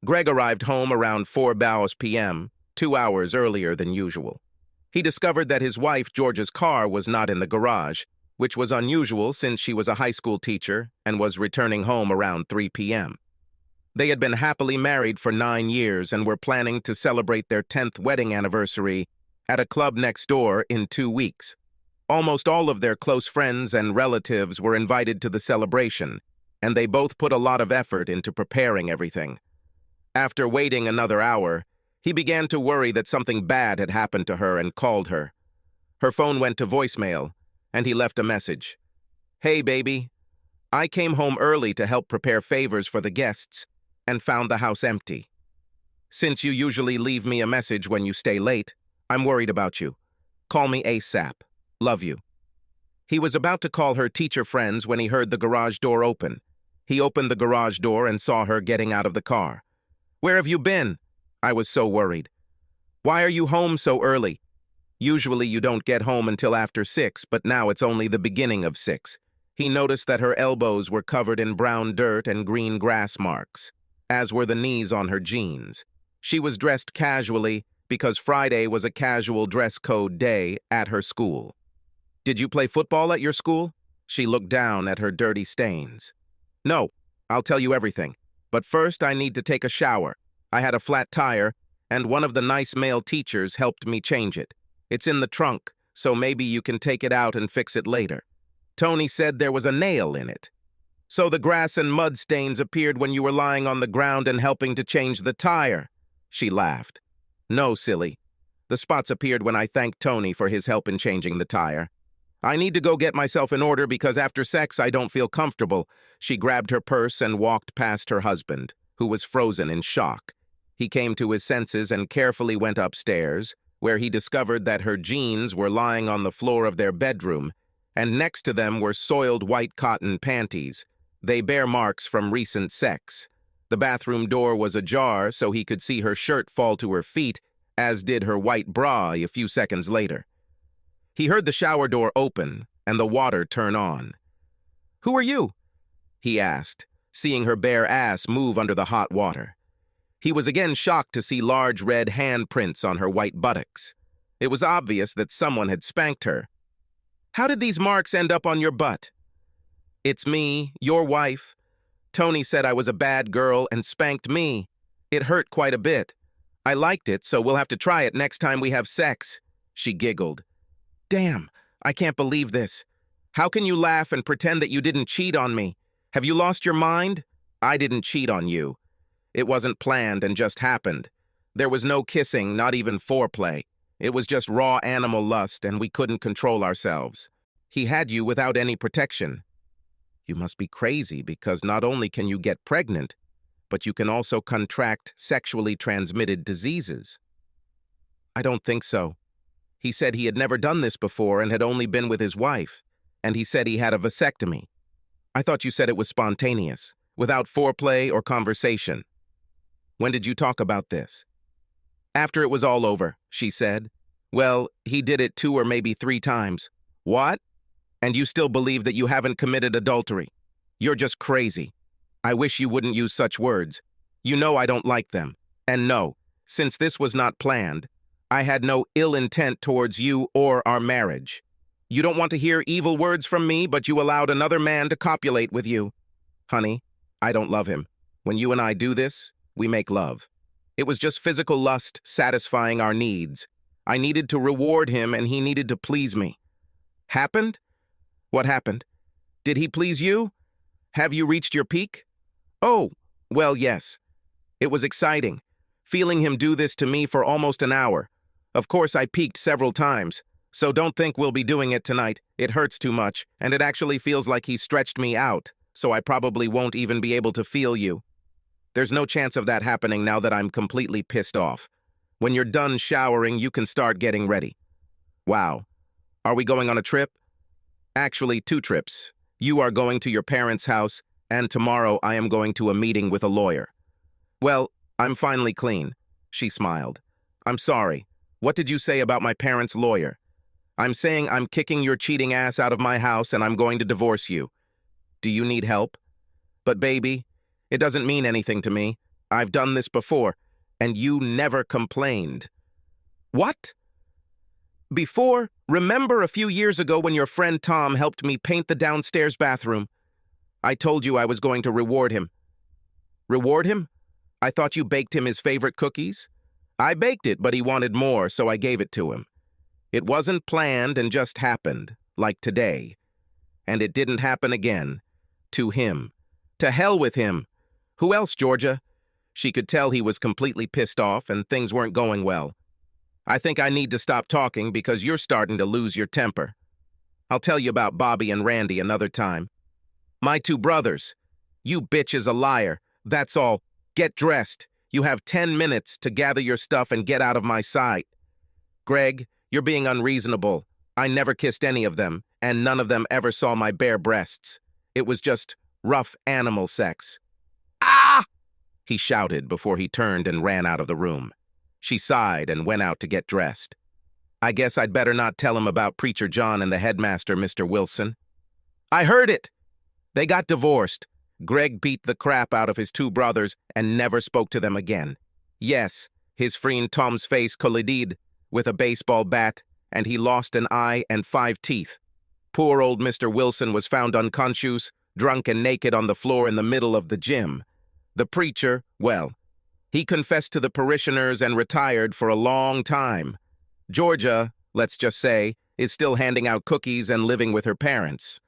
Greg arrived home around 4 p.m., 2 hours earlier than usual. He discovered that his wife, Georgia's car, was not in the garage, which was unusual since she was a high school teacher and was returning home around 3 p.m. They had been happily married for 9 years and were planning to celebrate their 10th wedding anniversary at a club next door in 2 weeks. Almost all of their close friends and relatives were invited to the celebration, and they both put a lot of effort into preparing everything. After waiting another hour, he began to worry that something bad had happened to her and called her. Her phone went to voicemail, and he left a message. "Hey, baby. I came home early to help prepare favors for the guests and found the house empty. Since you usually leave me a message when you stay late, I'm worried about you. Call me ASAP. Love you." He was about to call her teacher friends when he heard the garage door open. He opened the garage door and saw her getting out of the car. "Where have you been?" "I was so worried." "Why are you home so early?" "Usually you don't get home until after 6, but now it's only the beginning of 6. He noticed that her elbows were covered in brown dirt and green grass marks, as were the knees on her jeans. She was dressed casually because Friday was a casual dress code day at her school. "Did you play football at your school?" She looked down at her dirty stains. "No, I'll tell you everything. But first I need to take a shower. I had a flat tire, and one of the nice male teachers helped me change it. It's in the trunk, so maybe you can take it out and fix it later. Tony said there was a nail in it." "So the grass and mud stains appeared when you were lying on the ground and helping to change the tire?" She laughed. "No, silly. The spots appeared when I thanked Tony for his help in changing the tire. I need to go get myself in order because after sex I don't feel comfortable." She grabbed her purse and walked past her husband, who was frozen in shock. He came to his senses and carefully went upstairs, where he discovered that her jeans were lying on the floor of their bedroom, and next to them were soiled white cotton panties. They bear marks from recent sex. The bathroom door was ajar, so he could see her shirt fall to her feet, as did her white bra a few seconds later. He heard the shower door open and the water turn on. "Who are you?" he asked, seeing her bare ass move under the hot water. He was again shocked to see large red handprints on her white buttocks. It was obvious that someone had spanked her. "How did these marks end up on your butt?" "It's me, your wife. Tony said I was a bad girl and spanked me. It hurt quite a bit. I liked it, so we'll have to try it next time we have sex." She giggled. "Damn, I can't believe this. How can you laugh and pretend that you didn't cheat on me? Have you lost your mind?" "I didn't cheat on you. It wasn't planned and just happened. There was no kissing, not even foreplay. It was just raw animal lust, and we couldn't control ourselves. He had you without any protection." "You must be crazy because not only can you get pregnant, but you can also contract sexually transmitted diseases." "I don't think so. He said he had never done this before and had only been with his wife, and he said he had a vasectomy. I thought you said it was spontaneous, without foreplay or conversation." "When did you talk about this?" "After it was all over," she said. "Well, he did it 2 or maybe 3 times." "What? And you still believe that you haven't committed adultery? You're just crazy. I wish you wouldn't use such words. You know I don't like them. And no, since this was not planned, I had no ill intent towards you or our marriage. You don't want to hear evil words from me, but you allowed another man to copulate with you." "Honey, I don't love him. When you and I do this, we make love. It was just physical lust satisfying our needs. I needed to reward him and he needed to please me." "Happened? What happened? Did he please you? Have you reached your peak?" "Oh, well, yes. It was exciting, feeling him do this to me for almost an hour. Of course, I peaked several times, so don't think we'll be doing it tonight. It hurts too much, and it actually feels like he stretched me out, so I probably won't even be able to feel you. There's no chance of that happening now that I'm completely pissed off. When you're done showering, you can start getting ready." "Wow. Are we going on a trip?" "Actually, 2 trips. You are going to your parents' house, and tomorrow I am going to a meeting with a lawyer." "Well, I'm finally clean." She smiled. "I'm sorry. What did you say about my parents' lawyer?" "I'm saying I'm kicking your cheating ass out of my house and I'm going to divorce you." "Do you need help?" "But baby, it doesn't mean anything to me. I've done this before, and you never complained. What? Before, remember a few years ago when your friend Tom helped me paint the downstairs bathroom? I told you I was going to reward him. Reward him? I thought you baked him his favorite cookies? I baked it, but he wanted more, so I gave it to him. It wasn't planned and just happened, like today. And it didn't happen again. To him. To hell with him. Who else, Georgia? She could tell he was completely pissed off and things weren't going well. I think I need to stop talking because you're starting to lose your temper. I'll tell you about Bobby and Randy another time. My two brothers. You bitch is a liar. That's all. Get dressed. You have 10 minutes to gather your stuff and get out of my sight. Greg, you're being unreasonable. I never kissed any of them, and none of them ever saw my bare breasts. It was just rough animal sex. Ah! He shouted before he turned and ran out of the room. She sighed and went out to get dressed. I guess I'd better not tell him about Preacher John and the headmaster, Mr. Wilson. I heard it! They got divorced. Greg beat the crap out of his two brothers and never spoke to them again. Yes, his friend Tom's face collided with a baseball bat, and he lost an eye and 5 teeth. Poor old Mr. Wilson was found unconscious, drunk and naked on the floor in the middle of the gym. The preacher, well, he confessed to the parishioners and retired for a long time. Georgia, let's just say, is still handing out cookies and living with her parents.